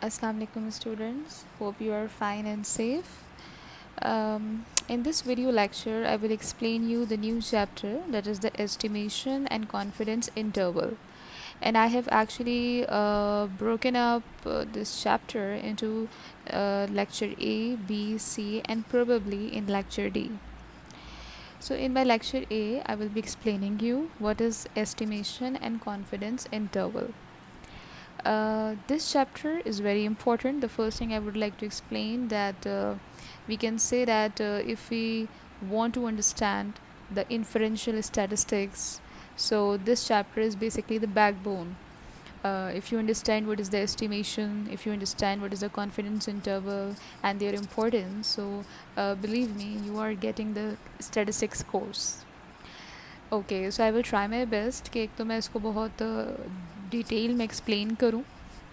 Assalamu alaikum students, hope you are fine and safe. In this video lecture, I will explain you the new chapter, that is the estimation and confidence interval. And I have actually broken up this chapter into lecture A, B, C, and probably in lecture D. So in my lecture A, I will be explaining you what is estimation and confidence interval. This chapter is very important. The first thing I would like to explain that we can say that if we want to understand the inferential statistics, so this chapter is basically the backbone. If you understand what is the estimation, if you understand what is the confidence interval and their importance, so believe me, you are getting the statistics course. Okay so I will try my best कि एक तो मैं इसको बहुत detail में explain करूँ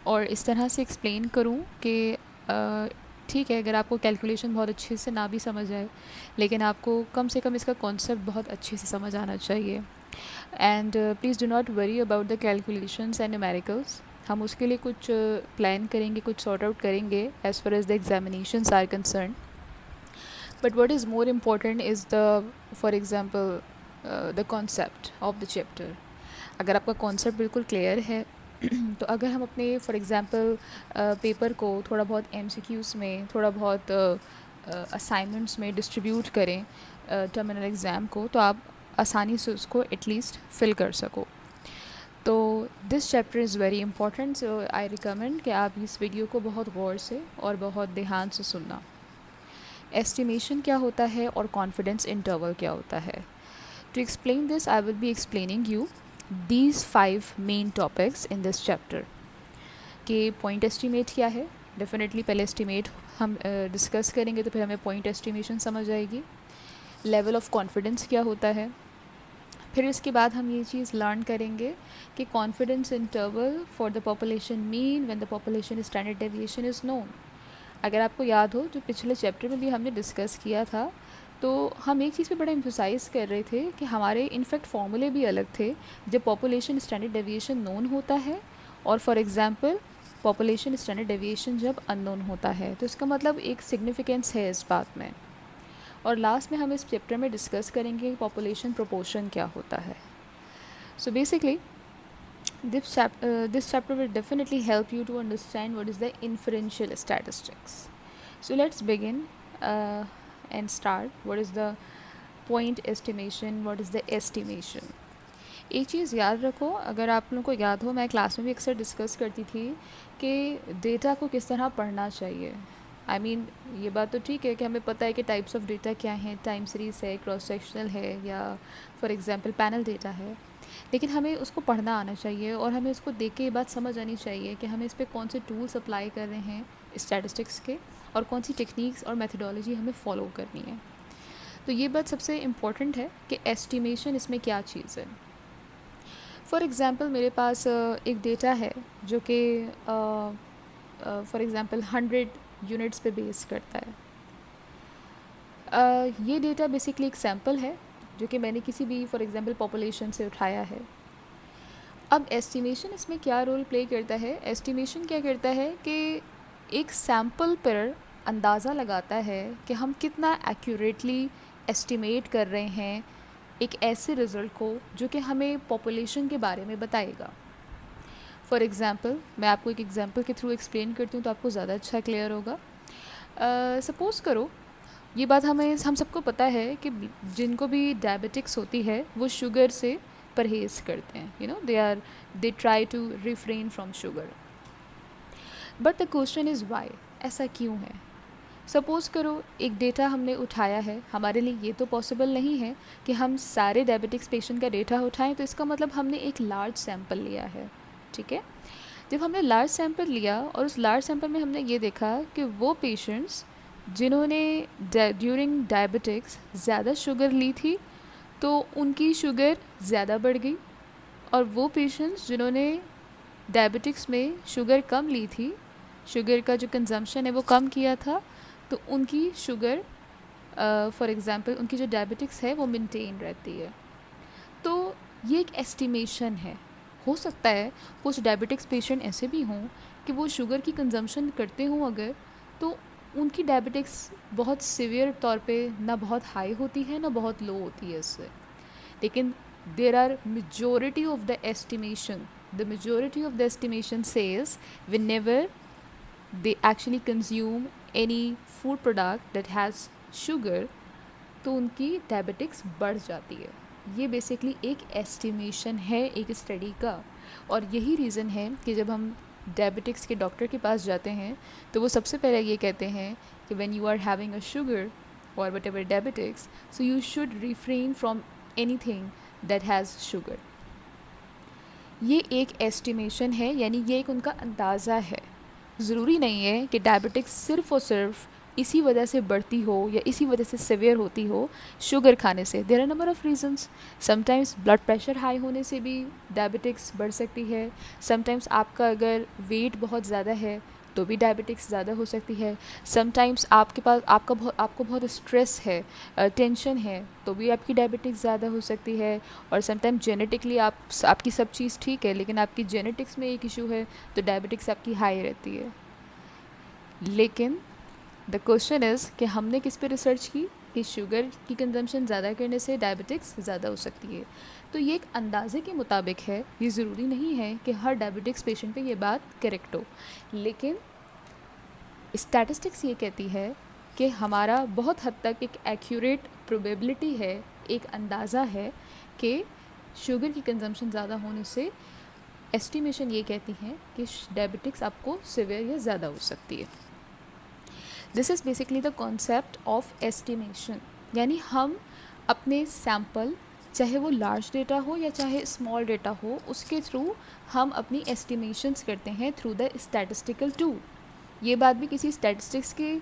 और इस तरह से एक्सप्लेन करूँ कि ठीक है, अगर आपको कैलकुलेशन बहुत अच्छे से ना भी समझ आए, लेकिन आपको कम से कम इसका कॉन्सेप्ट बहुत अच्छे से समझ आना चाहिए. And please do not worry about the calculations and numericals. हम उसके लिए कुछ प्लान करेंगे, कुछ सॉर्ट आउट करेंगे as far as the examinations are concern. But what is more important is the for example the concept of the chapter. अगर आपका concept बिल्कुल क्लियर है तो अगर हम अपने फॉर एग्ज़ाम्पल पेपर को थोड़ा बहुत MCQs में, थोड़ा बहुत असाइनमेंट्स में डिस्ट्रीब्यूट करें टर्मिनल एग्ज़ाम को, तो आप आसानी से उसको एटलीस्ट फिल कर सको. तो this chapter is very important, so I recommend कि आप इस वीडियो को बहुत गौर से और बहुत ध्यान से सुनना. एस्टिमेशन क्या होता है और कॉन्फिडेंस इंटरवल क्या होता है. To explain this, I will be explaining you these 5 main topics in this chapter. कि पॉइंट एस्टिमेट क्या है. डेफिनेटली पहले एस्टिमेट हम डिस्कस करेंगे तो फिर हमें पॉइंट एस्टिमेशन समझ आएगी. लेवल ऑफ कॉन्फिडेंस क्या होता है. फिर इसके बाद हम ये चीज़ लर्न करेंगे कि confidence interval for the population mean when the population standard deviation is known. अगर आपको याद हो, जो पिछले चैप्टर में भी हमने डिस्कस किया था, तो हम एक चीज़ पे बड़ा एम्फोसाइज़ कर रहे थे कि हमारे इनफैक्ट फॉर्मूले भी अलग थे जब पॉपुलेशन स्टैंडर्ड डेविएशन नोन होता है और for example population standard deviation जब अननोन होता है. तो इसका मतलब एक सिग्निफिकेंस है इस बात में. और लास्ट में हम इस चैप्टर में डिस्कस करेंगे कि पॉपुलेशन प्रोपोर्शन क्या होता है. So basically this chapter will definitely help you to understand what is the inferential statistics. So let's begin and start. What is the point estimation, what is the estimation. एक चीज़ याद रखो, अगर आप लोगों को याद हो, मैं क्लास में भी अक्सर डिस्कस करती थी कि डेटा को किस तरह पढ़ना चाहिए. आई मीन ये बात तो ठीक है कि हमें पता है कि टाइप्स ऑफ डेटा क्या हैं, टाइम सीरीज़ है, क्रॉस सेक्शनल है, या फॉर एग्जांपल पैनल डेटा है, लेकिन हमें उसको पढ़ना आना चाहिए और हमें उसको देख के ये बात समझ आनी चाहिए कि हमें इस पर कौन से टूल्स अप्लाई कर रहे हैं स्टैटिस्टिक्स के और कौन सी टेक्निक्स और मेथडोलॉजी हमें फ़ॉलो करनी है. तो ये बात सबसे इम्पॉर्टेंट है कि एस्टिमेशन इसमें क्या चीज़ है. फॉर एग्ज़ाम्पल मेरे पास एक डेटा है जो कि फॉर एग्ज़ाम्पल 100 यूनिट्स पे बेस करता है. ये डेटा बेसिकली एक सैम्पल है जो कि मैंने किसी भी फॉर एग्ज़ाम्पल पॉपुलेशन से उठाया है. अब एस्टिमेशन इसमें क्या रोल प्ले करता है. एस्टिमेशन क्या करता है कि एक सैम्पल पर अंदाज़ा लगाता है कि हम कितना एक्यूरेटली एस्टिमेट कर रहे हैं एक ऐसे रिज़ल्ट को जो कि हमें पॉपुलेशन के बारे में बताएगा. फॉर एग्ज़ाम्पल मैं आपको एक एग्ज़ाम्पल के थ्रू एक्सप्लेन करती हूँ तो आपको ज़्यादा अच्छा क्लियर होगा. सपोज़ करो, ये बात हम सबको पता है कि जिनको भी डायबिटिक्स होती है वो शुगर से परहेज़ करते हैं. They try to refrain from sugar. But the question is why. ऐसा क्यों है. सपोज़ करो एक डेटा हमने उठाया है. हमारे लिए ये तो पॉसिबल नहीं है कि हम सारे डायबिटिक्स पेशेंट का डेटा उठाएं, तो इसका मतलब हमने एक लार्ज सैम्पल लिया है. ठीक है. जब हमने लार्ज सैम्पल लिया और उस लार्ज सैम्पल में हमने ये देखा कि वो पेशेंट्स जिन्होंने ड्यूरिंग डायबिटिक्स ज़्यादा शुगर ली थी तो उनकी शुगर ज़्यादा बढ़ गई, और वो पेशेंट्स जिन्होंने डायबिटिक्स में शुगर कम ली थी, शुगर का जो कंजम्पशन है वो कम किया था, तो उनकी शुगर फॉर एग्ज़ाम्पल उनकी जो डायबिटिक्स है वो मेंटेन रहती है. तो ये एक एस्टिमेशन है. हो सकता है कुछ डायबिटिक्स पेशेंट ऐसे भी हों कि वो शुगर की कंजम्पशन करते हों अगर, तो उनकी डायबिटिक्स बहुत सीवियर तौर पे ना बहुत हाई होती है ना बहुत लो होती है इससे। लेकिन there are majority of the estimation says whenever they actually consume any food product that has sugar, तो उनकी डायबिटिक्स बढ़ जाती है। ये बेसिकली एक एस्टिमेशन है एक स्टडी का, और यही रीज़न है कि जब हम डायबिटिक्स के डॉक्टर के पास जाते हैं तो वो सबसे पहले ये कहते हैं कि when you are having a sugar और whatever diabetics, so you should refrain from anything that has sugar. ये एक एस्टिमेशन है, यानी ये एक उनका अंदाज़ा है। ज़रूरी नहीं है कि डायबिटिक्स सिर्फ़ और सिर्फ इसी वजह से बढ़ती हो या इसी वजह से सिवियर होती हो शुगर खाने से। There are number of reasons. Sometimes blood pressure high होने से भी डायबिटिक्स बढ़ सकती है। समटाइम्स आपका अगर वेट बहुत ज़्यादा है तो भी डायबिटिक्स ज़्यादा हो सकती है। समटाइम्स आपको बहुत स्ट्रेस है, टेंशन है, तो भी आपकी डायबिटिक्स ज़्यादा हो सकती है। और समटाइम जेनेटिकली आपकी सब चीज़ ठीक है लेकिन आपकी जेनेटिक्स में एक इशू है तो डायबिटिक्स आपकी हाई रहती है। लेकिन द क्वेश्चन इज़ कि हमने किस पे रिसर्च की कि शुगर की कंजम्पशन ज़्यादा करने से डायबिटिक्स ज़्यादा हो सकती है। तो ये एक अंदाजे के मुताबिक है, ये ज़रूरी नहीं है कि हर डायबिटिक्स पेशेंट पे ये बात करेक्ट हो। लेकिन स्टैटिस्टिक्स ये कहती है कि हमारा बहुत हद तक एक एक्यूरेट प्रोबेबिलिटी है, एक अंदाज़ा है कि शुगर की कंजम्पशन ज़्यादा होने से एस्टिमेशन ये कहती हैं कि डायबिटिक्स आपको सिवियर या ज़्यादा हो सकती है। This is basically the concept of estimation, यानी हम अपने सैम्पल, चाहे वो लार्ज डेटा हो या चाहे स्मॉल डेटा हो, उसके थ्रू हम अपनी एस्टिमेशंस करते हैं थ्रू द स्टैटिस्टिकल टूल। ये बात भी किसी स्टैटिस्टिक्स के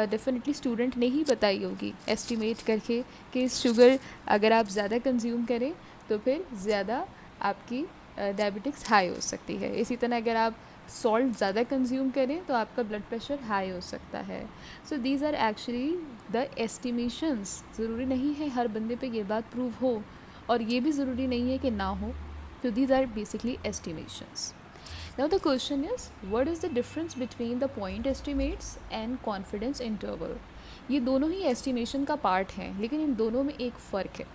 डेफिनेटली स्टूडेंट ने ही बताई होगी एस्टिमेट करके कि शुगर अगर आप ज़्यादा कंज्यूम करें तो फिर ज़्यादा आपकी डायबिटिक्स हाई हो सकती है। इसी तरह अगर आप सॉल्ट ज़्यादा कंज्यूम करें तो आपका ब्लड प्रेशर हाई हो सकता है। So these are actually the estimations. ज़रूरी नहीं है हर बंदे पे ये बात प्रूव हो, और ये भी ज़रूरी नहीं है कि ना हो। तो these are basically estimations. Now the question is, what is the difference between the point estimates and confidence interval? ये दोनों ही estimation का part हैं, लेकिन इन दोनों में एक फ़र्क है।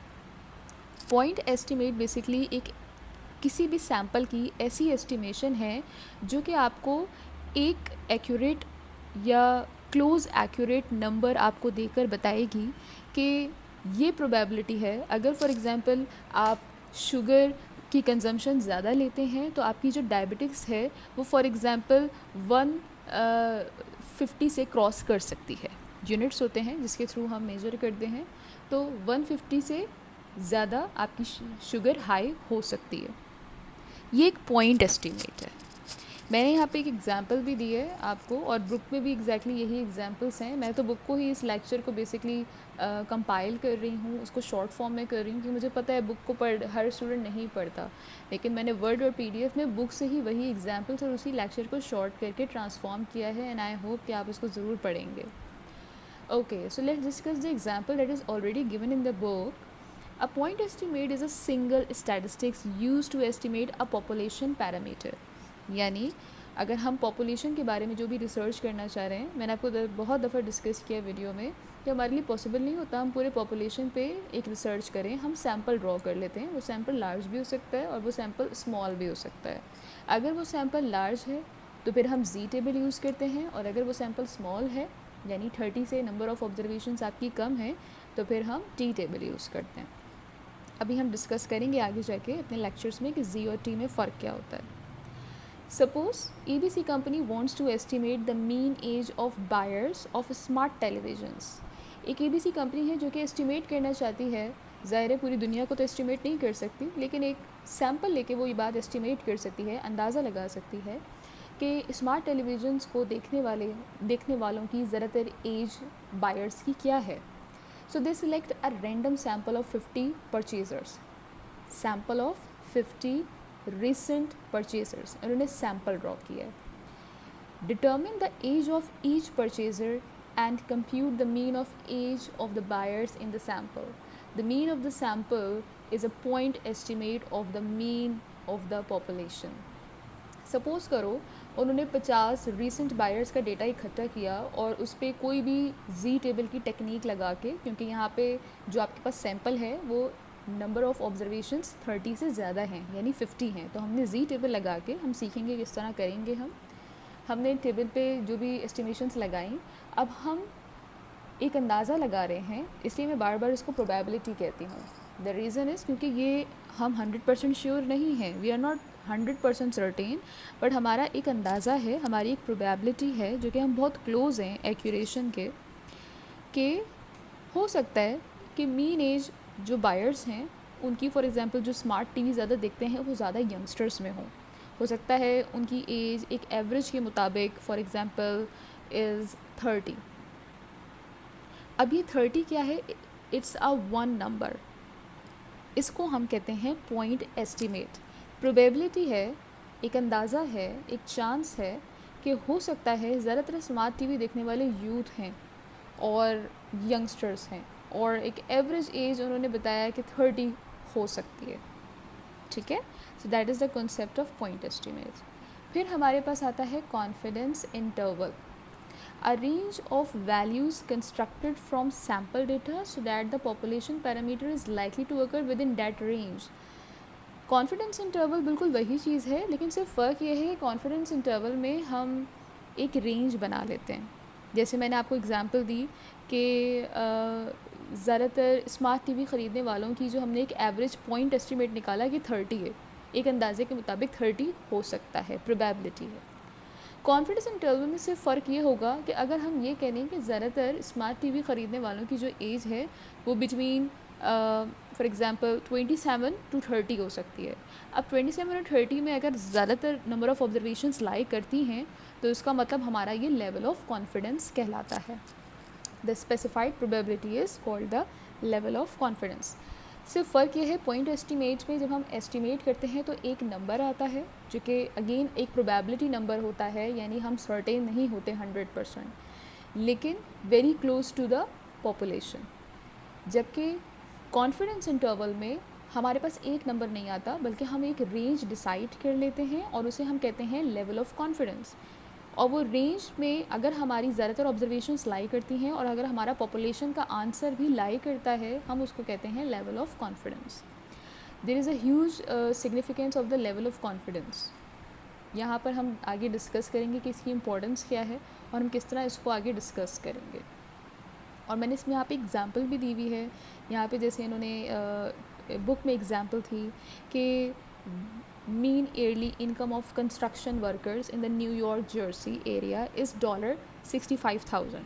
Point estimate basically एक किसी भी सैम्पल की ऐसी एस्टिमेशन है जो कि आपको एक एक्यूरेट या क्लोज एक्यूरेट नंबर आपको देकर बताएगी कि ये प्रोबेबिलिटी है अगर फॉर एग्ज़ाम्पल आप शुगर की कंजम्पशन ज़्यादा लेते हैं तो आपकी जो डायबिटिक्स है वो फॉर एग्ज़ाम्पल 150 से क्रॉस कर सकती है। यूनिट्स होते हैं जिसके थ्रू हम मेजर करते हैं, तो 150 से ज़्यादा आपकी शुगर हाई हो सकती है। ये एक पॉइंट एस्टिमेट है। मैंने यहाँ पे एक एग्जांपल भी दी है आपको, और बुक में भी एग्जैक्टली यही एग्जांपल्स हैं। मैं तो बुक को ही इस लेक्चर को बेसिकली कंपाइल कर रही हूँ, उसको शॉर्ट फॉर्म में कर रही हूँ, क्योंकि मुझे पता है बुक को हर स्टूडेंट नहीं पढ़ता, लेकिन मैंने वर्ड और पीडीएफ में बुक से ही वही एग्जाम्पल्स और उसी लेक्चर को शॉर्ट करके ट्रांसफॉर्म किया है, एंड आई होप कि आप इसको ज़रूर पढ़ेंगे। Okay, so let's discuss the example that is already given in the book. A point estimate is a single statistics used to estimate a population parameter. यानी अगर हम पॉपुलेशन के बारे में जो भी रिसर्च करना चाह रहे हैं, मैंने आपको बहुत दफ़ा डिस्कस किया वीडियो में कि हमारे लिए पॉसिबल नहीं होता हम पूरे पॉपुलेशन पे एक रिसर्च करें। हम सैम्पल ड्रॉ कर लेते हैं, वो सैम्पल लार्ज भी हो सकता है और वो सैम्पल स्मॉल भी हो सकता है। अगर वो सैम्पल लार्ज है तो फिर हम जी टेबल यूज़ करते हैं, और अगर वो सैम्पल स्मॉल है यानी 30 से नंबर ऑफ़ ऑब्जर्वेशंस आपकी कम है तो फिर हम टी टेबल यूज़ करते हैं। अभी हम डिस्कस करेंगे आगे जाके अपने लेक्चर्स में कि जी और टी में फ़र्क क्या होता है। Suppose ABC company wants to estimate the mean age of buyers of smart televisions. एक ABC कंपनी है जो कि एस्टिमेट करना चाहती है, ज़ाहिर है पूरी दुनिया को तो एस्टिमेट नहीं कर सकती, लेकिन एक सैम्पल लेके वो ये बात एस्टिमेट कर सकती है, अंदाज़ा लगा सकती है कि स्मार्ट टेलीविजन्स को देखने वालों की ज़्यादातर एज बायर्स की क्या है। So they select a random sample of 50 purchasers, sample of 50 recent purchasers. उन्होंने sample draw किया है. Determine the age of each purchaser and compute the mean of age of the buyers in the sample. The mean of the sample is a point estimate of the mean of the population. Suppose करो उन्होंने 50 recent buyers का data इकट्ठा किया और उस पर कोई भी जी टेबल की टेक्निक लगा के, क्योंकि यहाँ पे जो आपके पास सैम्पल है वो नंबर ऑफ ऑब्जर्वेशंस 30 से ज़्यादा हैं, यानी 50 हैं, तो हमने जी टेबल लगा के हम सीखेंगे किस तरह करेंगे। हमने टेबल पे जो भी एस्टिमेशंस लगाई, अब हम एक अंदाज़ा लगा रहे हैं, इसलिए मैं बार बार इसको प्रोबेबिलिटी कहती हूँ। द रीज़न इज़ क्योंकि ये हम 100% श्योर नहीं हैं, we are not 100% certain, but हमारा एक अंदाज़ा है, हमारी एक प्रोबेबिलिटी है जो कि हम बहुत क्लोज़ हैं एक्यूरेशन के हो सकता है कि मीन एज जो बायर्स हैं उनकी, फॉर एग्ज़ाम्पल जो स्मार्ट टीवी ज़्यादा देखते हैं वो ज़्यादा यंगस्टर्स में हो सकता है उनकी एज एक एवरेज के मुताबिक फॉर एग्ज़ाम्पल इज़ 30। अब ये 30 क्या है? इट्स अ वन नंबर, इसको हम कहते हैं पॉइंट एस्टिमेट। प्रोबेबिलिटी है, एक अंदाज़ा है, एक चांस है कि हो सकता है ज़्यादातर स्मार्ट टीवी देखने वाले यूथ हैं और यंगस्टर्स हैं, और एक एवरेज एज उन्होंने बताया कि 30 हो सकती है। ठीक है, so that is the concept of point estimate. फिर हमारे पास आता है confidence interval, a range of values constructed from sample data so that the population parameter is likely to occur within that range. Confidence interval बिल्कुल वही चीज़ है, लेकिन सिर्फ फ़र्क ये है कि कॉन्फिडेंस इंटरवल में हम एक रेंज बना लेते हैं। जैसे मैंने आपको एग्जांपल दी कि ज़्यादातर स्मार्ट टीवी ख़रीदने वालों की जो हमने एक एवरेज पॉइंट एस्टिमेट निकाला कि 30 है, एक अंदाजे के मुताबिक 30 हो सकता है, प्रोबेबिलिटी है। कॉन्फिडेंस इंटरवल में सिर्फ फ़र्क ये होगा कि अगर हम ये कह लें कि ज़्यादातर स्मार्ट टीवी ख़रीदने वालों की जो एज है वो बिटवीन फॉर एग्ज़ाम्पल 27 to 30 हो सकती है। अब 27 और 30 में अगर ज़्यादातर नंबर ऑफ़ ऑब्जर्वेशंस लाई करती हैं तो इसका मतलब हमारा ये लेवल ऑफ़ कॉन्फिडेंस कहलाता है। The specified probability is called the level of confidence. सिर्फ फ़र्क ये है, पॉइंट एस्टिमेट में जब हम एस्टिमेट करते हैं तो एक नंबर आता है जो कि अगेन एक प्रोबेबिलिटी नंबर होता है, यानी हम सर्टेन नहीं होते 100%, लेकिन very close to the population. जबकि कॉन्फिडेंस इंटरवल में हमारे पास एक नंबर नहीं आता, बल्कि हम एक रेंज डिसाइड कर लेते हैं और उसे हम कहते हैं लेवल ऑफ़ कॉन्फिडेंस। और वो रेंज में अगर हमारी ज़्यादातर ऑब्जर्वेशंस लाई करती हैं और अगर हमारा पॉपुलेशन का आंसर भी लाई करता है, हम उसको कहते हैं level of confidence. There is a huge significance of the level of confidence. यहाँ पर हम आगे डिस्कस करेंगे कि इसकी इम्पोर्टेंस क्या है और हम किस तरह इसको आगे डिस्कस करेंगे। और मैंने इसमें यहाँ पे एग्ज़ाम्पल भी दी हुई है। यहाँ पे जैसे इन्होंने बुक में एग्ज़ाम्पल थी कि mean yearly income of construction workers in the New York Jersey area is $65,000।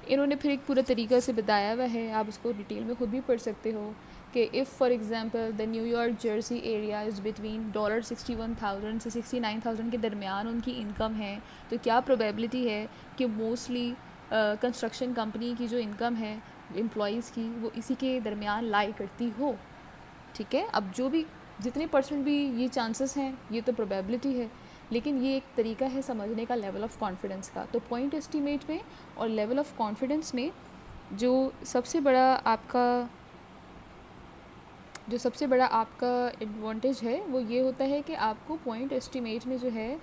इन्होंने फिर एक पूरा तरीका से बताया हुआ है, आप उसको डिटेल में खुद भी पढ़ सकते हो कि if for example the new York Jersey area is between $61,000 से $69,000 के दरमियान उनकी इनकम है, तो क्या प्रोबेबिलिटी है कि मोस्टली कंस्ट्रक्शन कंपनी की जो इनकम है एम्प्लॉयज़ की वो इसी के दरमियान लाई करती हो। ठीक है, अब जो भी जितने परसेंट भी ये चांसेस हैं, ये तो प्रोबेबिलिटी है, लेकिन ये एक तरीका है समझने का लेवल ऑफ़ कॉन्फिडेंस का। तो पॉइंट एस्टीमेट में और लेवल ऑफ़ कॉन्फिडेंस में जो सबसे बड़ा आपका एडवांटेज है वो ये होता है कि आपको पॉइंट एस्टीमेट में जो है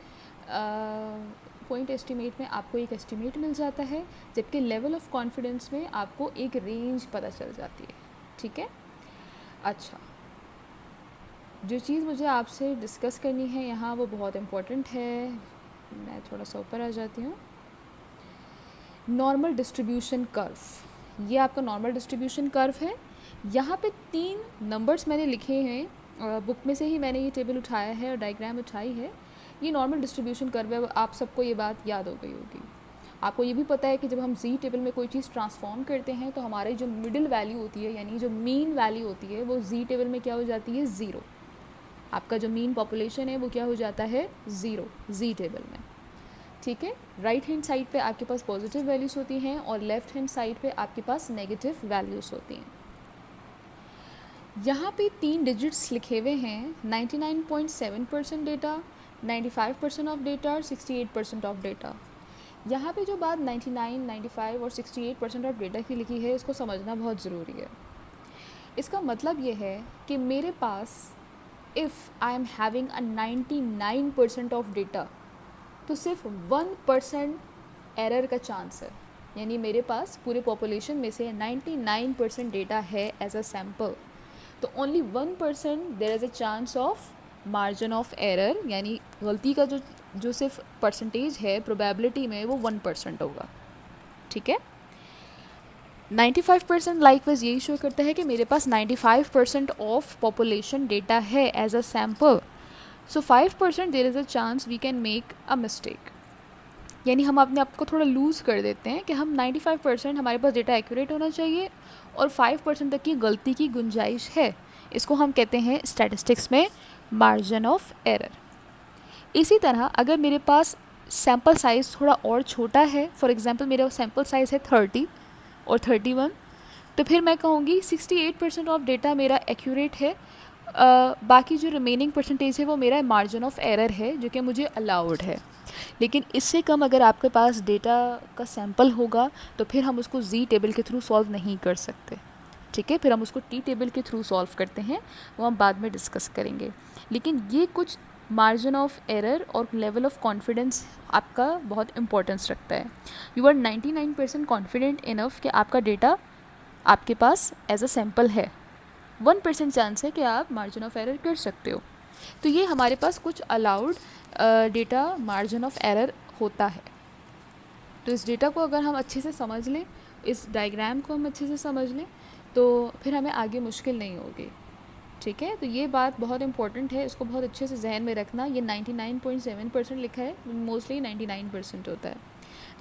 पॉइंट एस्टीमेट में आपको एक एस्टीमेट मिल जाता है, जबकि लेवल ऑफ़ कॉन्फिडेंस में आपको एक रेंज पता चल जाती है। ठीक है, अच्छा, जो चीज़ मुझे आपसे डिस्कस करनी है यहाँ वो बहुत इम्पोर्टेंट है। मैं थोड़ा सा ऊपर आ जाती हूँ। नॉर्मल डिस्ट्रीब्यूशन कर्व, ये आपका नॉर्मल डिस्ट्रीब्यूशन कर्व है। यहाँ पे 3 नंबर्स मैंने लिखे हैं, बुक में से ही मैंने ये टेबल उठाया है और डायग्राम उठाई है। ये नॉर्मल डिस्ट्रीब्यूशन कर्व है, आप सबको ये बात याद हो गई होगी। आपको ये भी पता है कि जब हम जी टेबल में कोई चीज़ ट्रांसफॉर्म करते हैं तो हमारी जो मिडिल वैल्यू होती है, यानी जो मीन वैल्यू होती है, वो जी टेबल में क्या हो जाती है? 0। आपका जो मीन पॉपुलेशन है वो क्या हो जाता है? 0 जी टेबल में। ठीक है, राइट हैंड साइड पे आपके पास पॉजिटिव वैल्यूज़ होती हैं और लेफ़्ट हैंड साइड पे आपके पास नेगेटिव वैल्यूज़ होती हैं। यहाँ पे 3 डिजिट्स लिखे हुए हैं, 99.7% डेटा, 95% ऑफ डेटा और 68% ऑफ डेटा। यहाँ पे जो बात 99, 95 और 68% ऑफ डेटा की लिखी है, इसको समझना बहुत ज़रूरी है। इसका मतलब ये है कि मेरे पास if I am having a 99% of data, तो सिर्फ 1% एरर का चांस है। यानी मेरे पास पूरे पॉपुलेशन में से 99% डेटा है एज अ सैम्पल, तो only 1% there is a chance of margin of error, यानी गलती का जो सिर्फ परसेंटेज है प्रोबेबिलिटी में वो 1% होगा। ठीक है, 95% लाइकवाइज यही शो करता है कि मेरे पास 95% ऑफ पॉपुलेशन डेटा है as a sample, so 5% there is a chance we can make a mistake. यानी हम अपने आप को थोड़ा लूज़ कर देते हैं कि हम 95% हमारे पास डेटा एक्यूरेट होना चाहिए और 5% तक की गलती की गुंजाइश है। इसको हम कहते हैं स्टैटिस्टिक्स में मार्जिन ऑफ एरर। इसी तरह अगर मेरे पास सैम्पल साइज़ थोड़ा और छोटा है, फॉर एग्जांपल मेरा सैम्पल साइज़ है 30 और 31, तो फिर मैं कहूँगी 68% ऑफ डेटा मेरा एक्यूरेट है, बाकी जो रिमेनिंग परसेंटेज है वो मेरा मार्जिन ऑफ एरर है जो कि मुझे अलाउड है। लेकिन इससे कम अगर आपके पास डेटा का सैम्पल होगा तो फिर हम उसको जी टेबल के थ्रू सॉल्व नहीं कर सकते। ठीक है, फिर हम उसको टी टेबल के थ्रू सॉल्व करते हैं, वो हम बाद में डिस्कस करेंगे। लेकिन ये कुछ मार्जिन ऑफ एरर और लेवल ऑफ कॉन्फिडेंस आपका बहुत इंपॉर्टेंस रखता है। यू आर 99% कॉन्फिडेंट इनफ कि आपका डेटा आपके पास एज अ सैम्पल है, 1% चांस है कि आप मार्जिन ऑफ एरर कर सकते हो। तो ये हमारे पास कुछ allowed data margin of error होता है। तो इस डेटा को अगर हम अच्छे से समझ लें, इस डायग्राम को हम अच्छे से समझ लें, तो फिर हमें आगे मुश्किल नहीं होगी। ठीक है, तो ये बात बहुत इंपॉर्टेंट है, इसको बहुत अच्छे से जहन में रखना। ये 99.7% लिखा है, मोस्टली 99% होता है।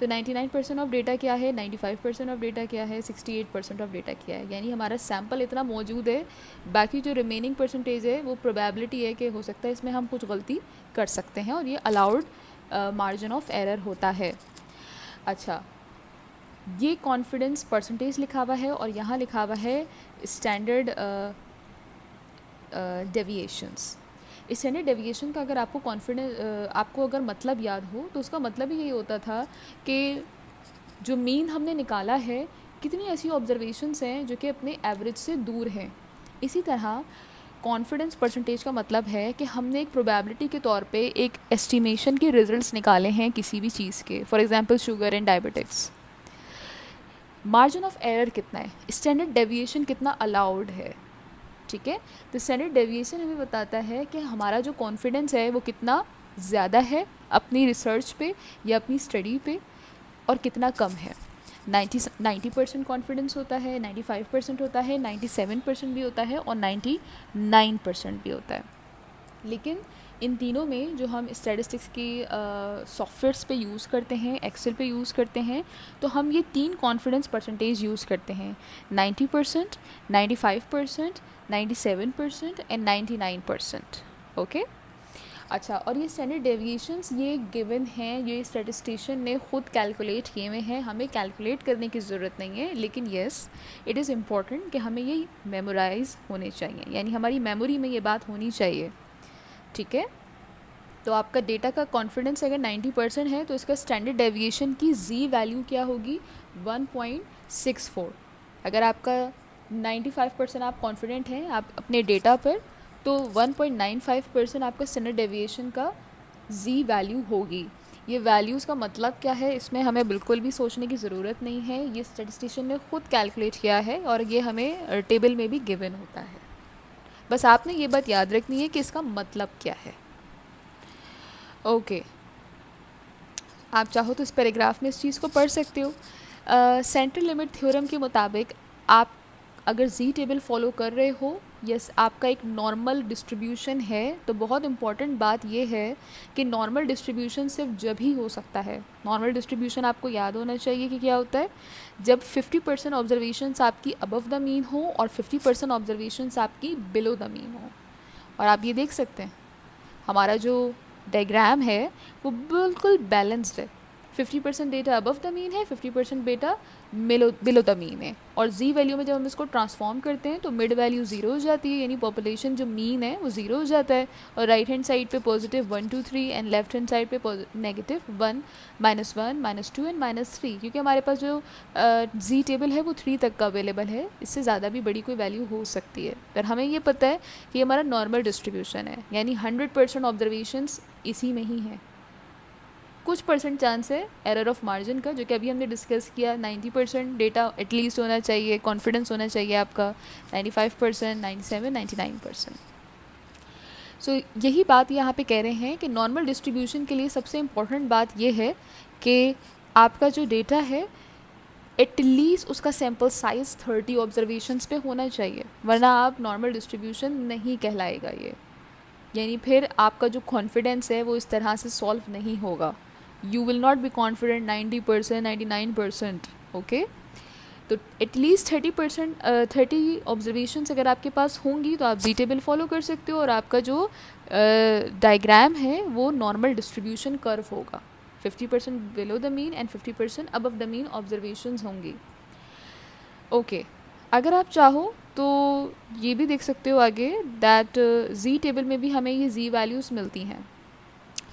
तो 99% ऑफ डेटा क्या है, 95% ऑफ डेटा क्या है, 68% ऑफ डेटा क्या है, यानी हमारा सैम्पल इतना मौजूद है। बाकी जो रिमेनिंग परसेंटेज है वो प्रोबेबिलिटी है कि हो सकता है इसमें हम कुछ गलती कर सकते हैं, और ये अलाउड मार्जिन ऑफ एरर होता है। अच्छा, ये कॉन्फिडेंस परसेंटेज लिखा हुआ है और यहाँ लिखा हुआ है स्टैंडर्ड डेविएशंस। स्टैंडर्ड डेविएशन का अगर आपको आपको अगर मतलब याद हो तो उसका मतलब ही यही होता था कि जो मीन हमने निकाला है, कितनी ऐसी ऑब्जर्वेशंस हैं जो कि अपने एवरेज से दूर हैं। इसी तरह कॉन्फिडेंस परसेंटेज का मतलब है कि हमने एक प्रोबेबिलिटी के तौर पे एक एस्टिमेशन के रिजल्ट्स निकाले हैं किसी भी चीज़ के, for example sugar and diabetics. Margin of error कितना है, स्टैंडर्ड डेविएशन कितना अलाउड है। ठीक है, तो स्टैंडर्ड डेविएशन हमें बताता है कि हमारा जो कॉन्फिडेंस है वो कितना ज़्यादा है अपनी रिसर्च पे या अपनी स्टडी पे, और कितना कम है। 90% कॉन्फिडेंस होता है, 95% होता है, 97% भी होता है और 99% भी होता है। लेकिन इन तीनों में जो हम स्टैटिस्टिक्स की सॉफ्टवेयर्स पे यूज़ करते हैं, एक्सेल पे यूज़ करते हैं, तो हम ये 3 कॉन्फिडेंस परसेंटेज यूज़ करते हैं, 90%, 95%, 97% एंड 99%। ओके, अच्छा, और ये स्टैंडर्ड डेविएशंस ये गिवन हैं, ये स्टैटिस्टिशियन ने खुद कैलकुलेट किए हुए हैं, हमें कैलकुलेट करने की ज़रूरत नहीं है। लेकिन येस, इट इज़ इम्पॉर्टेंट कि हमें ये मेमोराइज होने चाहिए, यानी हमारी मेमोरी में ये बात होनी चाहिए। ठीक है, तो आपका डेटा का कॉन्फिडेंस अगर 90% है तो इसका स्टैंडर्ड डेविएशन की जी वैल्यू क्या होगी, 1.64। अगर आपका 95% आप कॉन्फिडेंट हैं आप अपने डेटा पर, तो 1.95% आपका स्टैंडर्ड डेविएशन का जी वैल्यू होगी। ये वैल्यूज़ का मतलब क्या है, इसमें हमें बिल्कुल भी सोचने की ज़रूरत नहीं है, ये स्टैटिस्टिशियन ने खुद कैलकुलेट किया है और ये हमें टेबल में भी गिवन होता है। बस आपने ये बात याद रखनी है कि इसका मतलब क्या है। ओके, आप चाहो तो इस पैराग्राफ में इस चीज़ को पढ़ सकते हो। सेंट्रल लिमिट थ्योरम के मुताबिक आप अगर जी टेबल फॉलो कर रहे हो, यस आपका एक नॉर्मल डिस्ट्रीब्यूशन है, तो बहुत इंपॉर्टेंट बात यह है कि नॉर्मल डिस्ट्रीब्यूशन सिर्फ जब ही हो सकता है। नॉर्मल डिस्ट्रीब्यूशन आपको याद होना चाहिए कि क्या होता है, जब 50% ऑब्जर्वेशंस आपकी अबव द मीन हो और 50% ऑब्जर्वेशंस आपकी बिलो द मीन हो। और आप ये देख सकते हैं हमारा जो डायग्राम है वो बिल्कुल बैलेंस्ड है, 50% डेटा अबव द मीन है, 50% डेटा बिलो द मीन है। और जी वैल्यू में जब हम इसको ट्रांसफॉर्म करते हैं तो मिड वैल्यू 0 हो जाती है, यानी पॉपुलेशन जो मीन है वो 0 हो जाता है, और राइट हैंड साइड पे positive 1 2 3 and left hand side पे नेगेटिव 1 -1 -2 एंड -3, क्योंकि हमारे पास जो जी टेबल है वो 3 तक का अवेलेबल है, इससे ज़्यादा भी बड़ी कोई वैल्यू हो सकती है। पर हमें ये पता है कि हमारा नॉर्मल डिस्ट्रीब्यूशन है, यानी 100% ऑब्जर्वेशंस इसी में ही है, कुछ परसेंट चांस है एरर ऑफ मार्जिन का, जो कि अभी हमने डिस्कस किया। 90% डेटा एटलीस्ट होना चाहिए, कॉन्फिडेंस होना चाहिए आपका 95%, 97, 99%। सो यही बात यहाँ पे कह रहे हैं कि नॉर्मल डिस्ट्रीब्यूशन के लिए सबसे इम्पोर्टेंट बात ये है कि आपका जो डेटा है एटलीस्ट उसका सैम्पल साइज़ 30 ऑब्जर्वेशंस पे होना चाहिए, वरना आप नॉर्मल डिस्ट्रीब्यूशन नहीं कहलाएगा ये। यानी फिर आपका जो कॉन्फिडेंस है वो इस तरह से सॉल्व नहीं होगा। You will not be confident 90%, 99%। Okay, तो एटलीस्ट 30%, 30 ऑब्जर्वेशंस अगर आपके पास होंगी तो आप जी टेबल फॉलो कर सकते हो, और आपका जो डायग्राम है वो नॉर्मल डिस्ट्रीब्यूशन कर्व होगा। 50% below the mean and 50% above the mean observations होंगी। ओके, अगर आप चाहो तो ये भी देख सकते हो आगे दैट जी टेबल में भी हमें ये जी वैल्यूज़ मिलती हैं।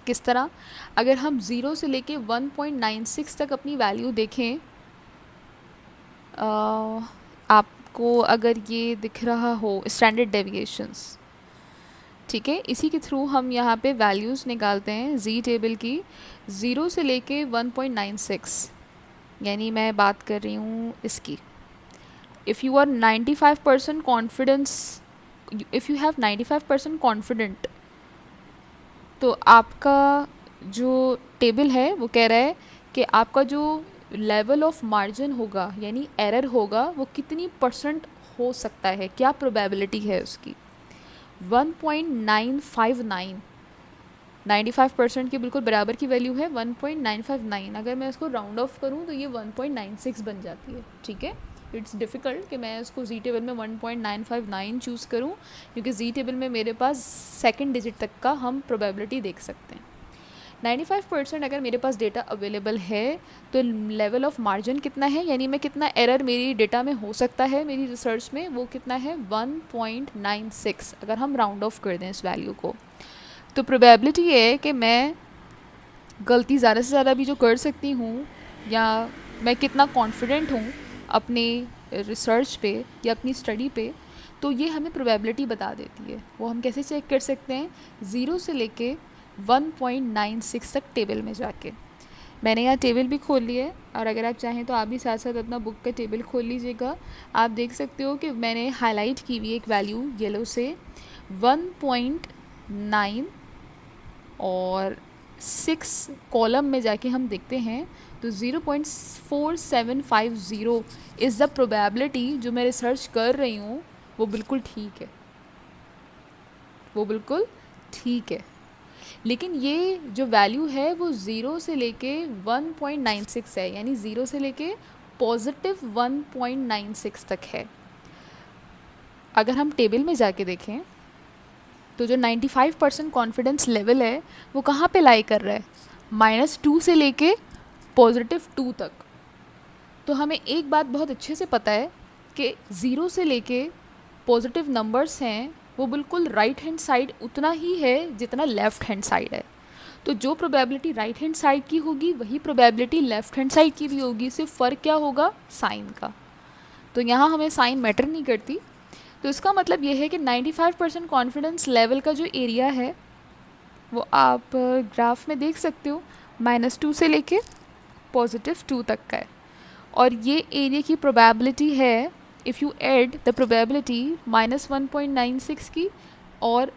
किस तरह? अगर हम 0 से लेके 1.96 तक अपनी वैल्यू देखें, आपको अगर ये दिख रहा हो स्टैंडर्ड डेविएशंस, ठीक है, इसी के थ्रू हम यहाँ पे वैल्यूज़ निकालते हैं जी टेबल की 0 से लेके 1.96, यानी मैं बात कर रही हूँ इसकी। If you are 95% confidence, if you have 95% confident, तो आपका जो टेबल है वो कह रहा है कि आपका जो लेवल ऑफ मार्जिन होगा यानी एरर होगा वो कितनी परसेंट हो सकता है, क्या प्रोबेबिलिटी है उसकी। 1.959, 95% के बिल्कुल बराबर की वैल्यू है 1.959। अगर मैं इसको राउंड ऑफ करूँ तो ये 1.96 बन जाती है। ठीक है, इट्स डिफ़िकल्ट कि मैं इसको जी टेबल में 1.959 चूज़ करूँ, क्योंकि जी टेबल में मेरे पास सेकंड डिजिट तक का हम प्रोबेबिलिटी देख सकते हैं। 95% अगर मेरे पास डेटा अवेलेबल है तो लेवल ऑफ मार्जिन कितना है, यानी मैं कितना एरर मेरी डेटा में हो सकता है मेरी रिसर्च में, वो कितना है 1.96। अगर हम राउंड ऑफ कर दें इस वैल्यू को, तो प्रोबेबिलिटी ये है कि मैं गलती ज़्यादा से ज़्यादा भी जो कर सकती हूँ, या मैं कितना कॉन्फिडेंट हूँ अपने रिसर्च पे या अपनी स्टडी पे, तो ये हमें प्रोबेबिलिटी बता देती है। वो हम कैसे चेक कर सकते हैं? 0 से लेके 1.96 तक टेबल में जाके। मैंने यहाँ टेबल भी खोल लिया है, और अगर आप चाहें तो आप भी साथ साथ अपना बुक का टेबल खोल लीजिएगा। आप देख सकते हो कि मैंने हाईलाइट की हुई एक वैल्यू येलो से 1.9 और 6 कॉलम में जाके हम देखते हैं तो 0.4750 इज़ द प्रोबेबिलिटी जो मैं रिसर्च कर रही हूँ वो बिल्कुल ठीक है, वो बिल्कुल ठीक है। लेकिन ये जो वैल्यू है वो 0 से लेके 1.96 है, यानी 0 से लेके पॉजिटिव 1.96 तक है। अगर हम टेबल में जाके देखें तो जो 95% कॉन्फिडेंस लेवल है वो कहाँ पे लाई कर रहा है? -2 से लेके +2 तक। तो हमें एक बात बहुत अच्छे से पता है कि 0 से लेके पॉजिटिव नंबर्स हैं वो बिल्कुल राइट हैंड साइड उतना ही है जितना लेफ़्ट हैंड साइड है। तो जो प्रोबेबिलिटी राइट हैंड साइड की होगी वही प्रोबेबिलिटी लेफ़्ट हैंड साइड की भी होगी, सिर्फ फ़र्क क्या होगा? साइन का। तो यहाँ हमें साइन मैटर नहीं करती। तो इसका मतलब ये है कि 95% कॉन्फिडेंस लेवल का जो एरिया है वो आप ग्राफ में देख सकते हो, -2 से लेके +2 तक का है। और ये एरिया की प्रोबेबिलिटी है, if you add the probability -1.96 की और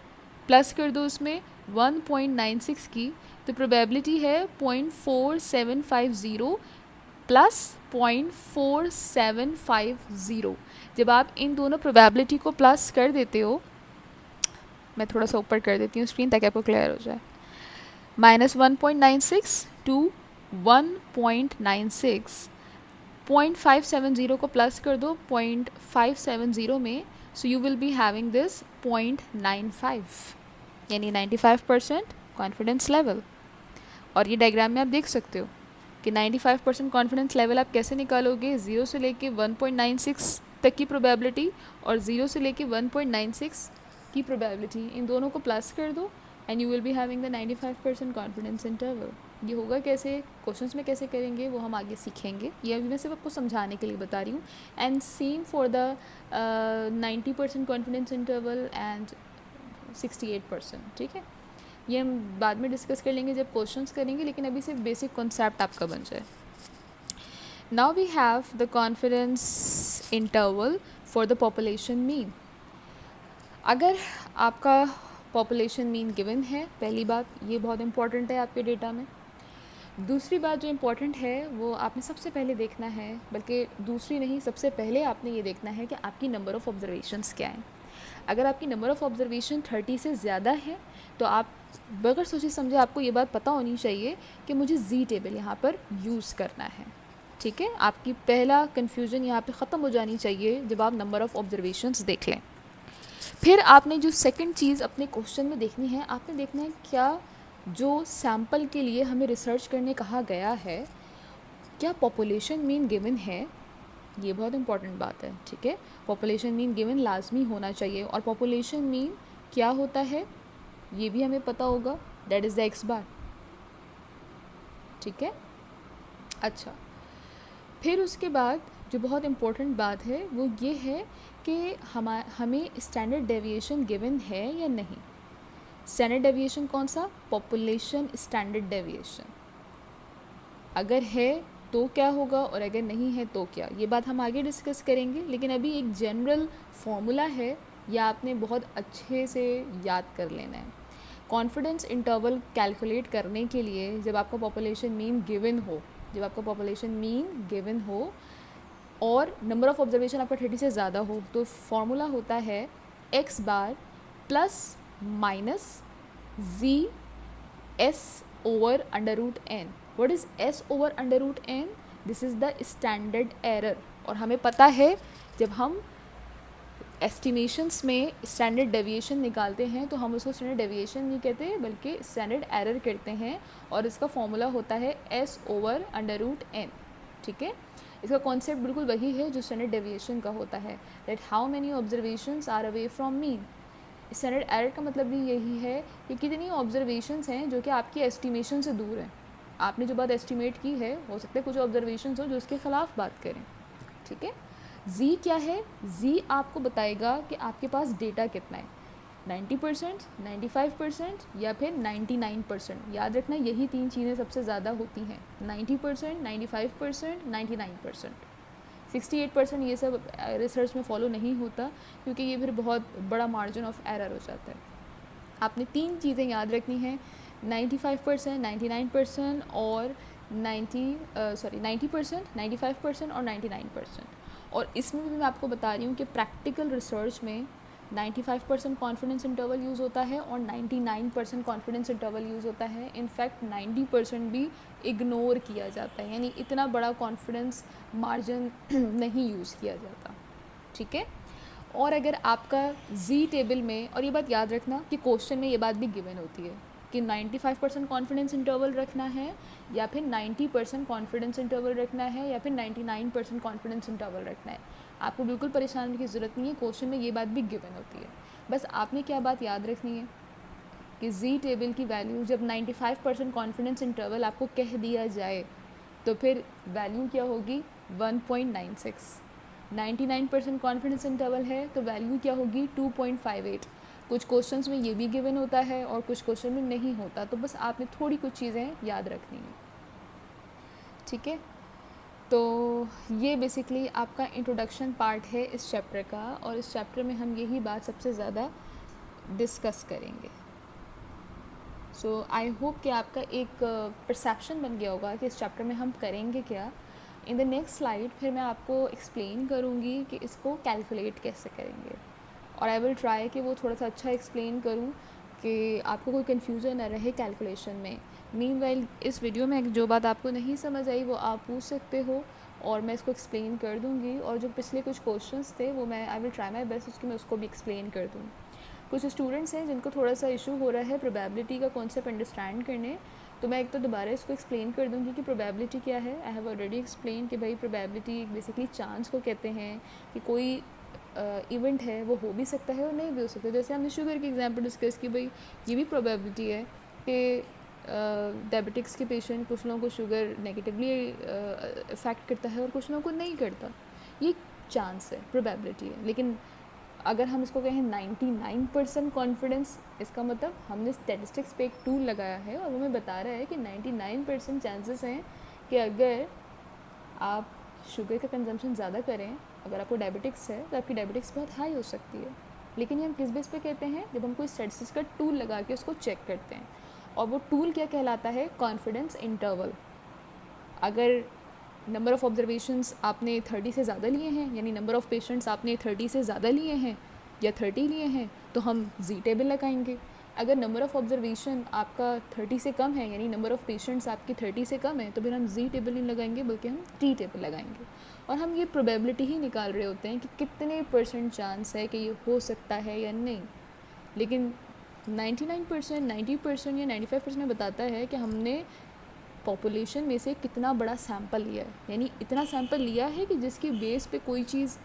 प्लस कर दो उसमें 1.96 की, तो प्रोबेबिलिटी है 0.4750 प्लस 0.4750। जब आप इन दोनों प्रोबेबिलिटी को प्लस कर देते हो, मैं थोड़ा सा ऊपर कर देती हूँ स्क्रीन ताकि आपको क्लियर हो जाए, -1.96 टू 1.96, 0.570 को प्लस कर दो 0.570 में, so you will be having this 0.95, यानी 95% कॉन्फिडेंस लेवल। और ये डायग्राम में आप देख सकते हो कि 95% कॉन्फिडेंस लेवल आप कैसे निकालोगे, 0 से लेके 1.96 तक की प्रोबेबिलिटी और 0 से लेके 1.96 की प्रोबेबिलिटी, इन दोनों को प्लस कर दो and you will be having the 95% confidence interval. ये होगा कैसे, क्वेश्चंस में कैसे करेंगे वो हम आगे सीखेंगे, ये अभी मैं सिर्फ आपको समझाने के लिए बता रही हूँ। And same for the 90% confidence interval and 68%। ठीक है, ये हम बाद में डिस्कस कर लेंगे जब क्वेश्चंस करेंगे, लेकिन अभी सिर्फ बेसिक कॉन्सेप्ट आपका बन जाए. Now we have the confidence interval for the population mean. अगर आपका पॉपुलेशन मीन गिवन है, पहली बात ये बहुत इंपॉर्टेंट है आपके डेटा में. दूसरी बात जो इम्पॉर्टेंट है वो आपने सबसे पहले देखना है, बल्कि दूसरी नहीं, सबसे पहले आपने ये देखना है कि आपकी नंबर ऑफ़ ऑब्जर्वेशंस क्या हैं. अगर आपकी नंबर ऑफ़ ऑब्जर्वेशन 30 से ज़्यादा है तो आप बगैर सोचे समझे आपको ये बात पता होनी चाहिए कि मुझे जी टेबल यहाँ पर यूज़ करना है. ठीक है, आपकी पहला कन्फ्यूज़न यहाँ पे ख़त्म हो जानी चाहिए जब आप नंबर ऑफ़ ऑब्जर्वेशंस देख लें. फिर आपने जो सेकंड चीज़ अपने क्वेश्चन में देखनी है, आपने देखना है क्या जो सैम्पल के लिए हमें रिसर्च करने कहा गया है, क्या पॉपुलेशन मीन गिवन है. ये बहुत इंपॉर्टेंट बात है. ठीक है, पॉपुलेशन मीन गिवन लाजमी होना चाहिए. और पॉपुलेशन मीन क्या होता है ये भी हमें पता होगा, दैट इज़ द एक्स बार. ठीक है, अच्छा. फिर उसके बाद जो बहुत इम्पोर्टेंट बात है वो ये है कि हमें स्टैंडर्ड डेविएशन गिवन है या नहीं. स्टैंडर्ड डेविएशन कौन सा? Population standard deviation. अगर है तो क्या होगा और अगर नहीं है तो क्या, ये बात हम आगे डिस्कस करेंगे. लेकिन अभी एक जनरल फॉर्मूला है, या आपने बहुत अच्छे से याद कर लेना है. कॉन्फिडेंस इंटरवल कैलकुलेट करने के लिए जब आपका पॉपुलेशन मीन गिवन हो और नंबर ऑफ़ ऑब्जर्वेशन आपका 30 से ज़्यादा हो, तो फॉर्मूला होता है एक्स बार प्लस माइनस जी s over under root n. What is s over under root n? This is the standard error. और हमें पता है जब हम एस्टिमेशंस में स्टैंडर्ड डेविएशन निकालते हैं तो हम उसको स्टैंडर्ड डेविएशन नहीं कहते बल्कि स्टैंडर्ड एरर कहते हैं. और इसका फॉर्मूला होता है s over under root n. ठीक है, इसका कॉन्सेप्ट बिल्कुल वही है जो स्टैंडर्ड डेविएशन का होता है, that how many observations are away from mean. Standard error का मतलब भी यही है कि कितनी ऑब्जर्वेशंस हैं जो कि आपकी एस्टिमेशन से दूर हैं. आपने जो बात एस्टिमेट की है, हो सकता है कुछ ऑब्जर्वेशंस हो जो उसके ख़िलाफ़ बात करें. ठीक है, जी क्या है? जी आपको बताएगा कि आपके पास डेटा कितना है, 90%, 95% या फिर 99%. याद रखना यही तीन चीज़ें सबसे ज़्यादा होती हैं, 90%, 95%, 99%. 68% ये सब रिसर्च में फॉलो नहीं होता क्योंकि ये फिर बहुत बड़ा मार्जिन ऑफ एरर हो जाता है. आपने तीन चीज़ें याद रखनी हैं, 95%, 99% और 90%, 95% और 99%. और इसमें भी मैं आपको बता रही हूँ कि प्रैक्टिकल रिसर्च में 95% कॉन्फिडेंस इंटरवल यूज़ होता है और 99% कॉन्फिडेंस इंटरवल यूज़ होता है. इनफैक्ट 90% भी इग्नोर किया जाता है, यानी इतना बड़ा कॉन्फिडेंस मार्जिन नहीं यूज़ किया जाता. ठीक है, और अगर आपका जी टेबल में, और ये बात याद रखना कि क्वेश्चन में ये बात भी गिवन होती है कि 95% कॉन्फिडेंस इंटरवल रखना है या फिर 90% कॉन्फिडेंस इंटरवल रखना है या फिर 99% कॉन्फिडेंस इंटरवल रखना है. आपको बिल्कुल परेशान होने की ज़रूरत नहीं है, क्वेश्चन में ये बात भी गिवन होती है. बस आपने क्या बात याद रखनी है कि जी टेबल की वैल्यू जब 95% कॉन्फिडेंस इंटरवल आपको कह दिया जाए तो फिर वैल्यू क्या होगी? 1.96. 99% कॉन्फिडेंस इंटरवल है तो वैल्यू क्या होगी? 2.58. कुछ क्वेश्चंस में ये भी गिवन होता है और कुछ क्वेश्चन में नहीं होता, तो बस आपने थोड़ी कुछ चीज़ें याद रखनी है. ठीक है, तो ये बेसिकली आपका इंट्रोडक्शन पार्ट है इस चैप्टर का, और इस चैप्टर में हम यही बात सबसे ज़्यादा डिस्कस करेंगे. सो आई होप कि आपका एक परसेप्शन बन गया होगा कि इस चैप्टर में हम करेंगे क्या. इन द नेक्स्ट स्लाइड फिर मैं आपको एक्सप्लेन करूँगी कि इसको कैलकुलेट कैसे करेंगे, और आई विल ट्राई कि वो थोड़ा सा अच्छा एक्सप्लेन करूँ कि आपको कोई कन्फ्यूज़न ना रहे कैलकुलेशन में. मीनवाइल इस वीडियो में जो बात आपको नहीं समझ आई वो आप पूछ सकते हो और मैं इसको एक्सप्लेन कर दूँगी. और जो पिछले कुछ क्वेश्चंस थे वो मैं I will try my best उसकी मैं उसको भी एक्सप्लेन कर दूँ. कुछ स्टूडेंट्स हैं जिनको थोड़ा सा इशू हो रहा है प्रोबेबिलिटी का कॉन्सेप्ट अंडरस्टैंड करने, तो मैं एक तो दोबारा इसको एक्सप्लेन कर दूँगी कि प्रोबेबिलिटी क्या है. आई हैव ऑलरेडी एक्सप्लेन कि भाई प्रोबेबिलिटी बेसिकली चांस को कहते हैं कि कोई इवेंट है वो हो भी सकता है और नहीं भी हो सकता. जैसे हमने शुगर की एग्जांपल डिस्कस की, भाई ये भी प्रोबेबिलिटी है कि डायबिटिक्स के पेशेंट, कुछ लोगों को शुगर नेगेटिवली इफ़ेक्ट करता है और कुछ लोगों को नहीं करता. ये चांस है, प्रोबेबिलिटी है. लेकिन अगर हम इसको कहें 99% कॉन्फिडेंस, इसका मतलब हमने स्टैटिस्टिक्स पे एक टूल लगाया है और वो हमें बता रहा है कि 99% चांसेस हैं कि अगर आप शुगर का कंजम्पशन ज़्यादा करें, अगर आपको डायबिटिक्स है तो आपकी डायबिटिक्स बहुत हाई हो सकती है। लेकिन ये हम किस बेस पे कहते हैं? जब हम कोई स्टैटिस्टिक्स का टूल लगा के उसको चेक करते हैं, और वो टूल क्या कहलाता है? Confidence interval. अगर नंबर ऑफ़ ऑब्जर्वेशंस आपने 30 से ज़्यादा लिए हैं, यानी नंबर ऑफ़ पेशेंट्स आपने 30 से ज़्यादा लिए हैं या 30 लिए हैं, तो हम जी टेबल लगाएंगे। अगर नंबर ऑफ़ ऑब्जर्वेशन आपका 30 से कम है, यानी नंबर ऑफ़ पेशेंट्स आपके 30 से कम है, तो फिर हम जी टेबल नहीं लगाएंगे बल्कि हम टी टेबल लगाएंगे। और हम ये प्रोबेबिलिटी ही निकाल रहे होते हैं कि कितने % चांस है कि ये हो सकता है या नहीं। लेकिन 99%, 90% या 95% में बताता है कि हमने पॉपुलेशन में से कितना बड़ा सैंपल लिया है, यानी इतना सैंपल लिया है कि जिसकी बेस पे कोई चीज़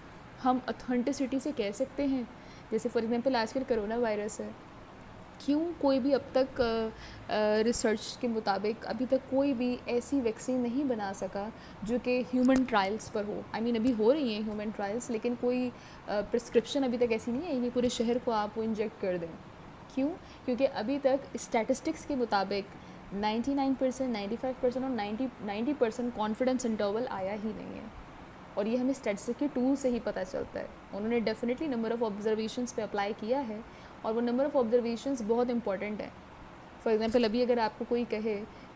हम ऑथेंटिसिटी से कह सकते हैं। जैसे फॉर एग्जांपल आजकल कोरोना वायरस है, क्यों कोई भी अब तक रिसर्च के मुताबिक अभी तक कोई भी ऐसी वैक्सीन नहीं बना सका जो कि ह्यूमन ट्रायल्स पर हो। आई मीन अभी हो रही हैं ह्यूमन ट्रायल्स, लेकिन कोई प्रिस्क्रिप्शन अभी तक ऐसी नहीं है कि पूरे शहर को आप वो इंजेक्ट कर दें। क्यों? क्योंकि अभी तक स्टैटिस्टिक्स के मुताबिक 99%, 95% और 90% कॉन्फिडेंस इंटरवल आया ही नहीं है। और ये हमें स्टैटिस्टिक्स के टूल से ही पता चलता है। उन्होंने डेफिनेटली नंबर ऑफ़ ऑब्जर्वेशंस पे अप्लाई किया है, और वो नंबर ऑफ़ ऑब्जर्वेशंस बहुत इंपॉर्टेंट है। फॉर एग्जांपल अभी अगर आपको कोई कहे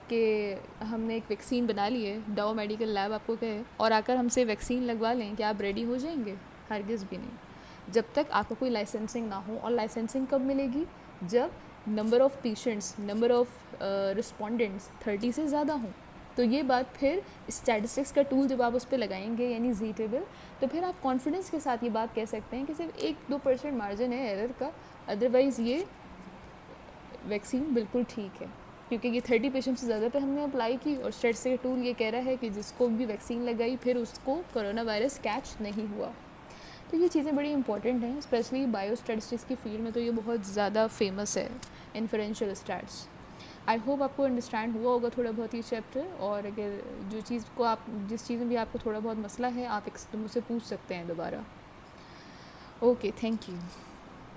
कि हमने एक वैक्सीन बना ली है, डाओ मेडिकल लैब आपको कहे और आकर हमसे वैक्सीन लगवा लें, क्या आप रेडी हो जाएंगे? हरगिज़ भी नहीं, जब तक आपका कोई लाइसेंसिंग ना हो। और लाइसेंसिंग कब मिलेगी? जब number of patients, number of respondents 30 से ज़्यादा हों। तो ये बात फिर स्टैटिस्टिक्स का टूल जब आप उस पर लगाएंगे, यानी जी टेबल, तो फिर आप कॉन्फिडेंस के साथ ये बात कह सकते हैं कि सिर्फ 1-2% मार्जिन है एरर का, अदरवाइज़ ये वैक्सीन बिल्कुल ठीक है। क्योंकि ये 30 पेशेंट से ज़्यादा पे हमने अप्लाई की, और स्टैटिस्टिक्स का टूल ये कह रहा है कि जिसको भी वैक्सीन लगाई फिर उसको कोरोना वायरस कैच नहीं हुआ। तो ये चीज़ें बड़ी इंपॉर्टेंट हैं, स्पेशली बायो स्टैटिस्टिक्स की फील्ड में तो ये बहुत ज़्यादा फेमस है, इन्फरेंशियल स्टैट्स। आई होप आपको अंडरस्टैंड हुआ होगा थोड़ा बहुत ये चैप्टर, और अगर जो चीज़ को आप, जिस चीज़ में भी आपको थोड़ा बहुत मसला है, आप मुझसे पूछ सकते हैं दोबारा। Okay, thank you.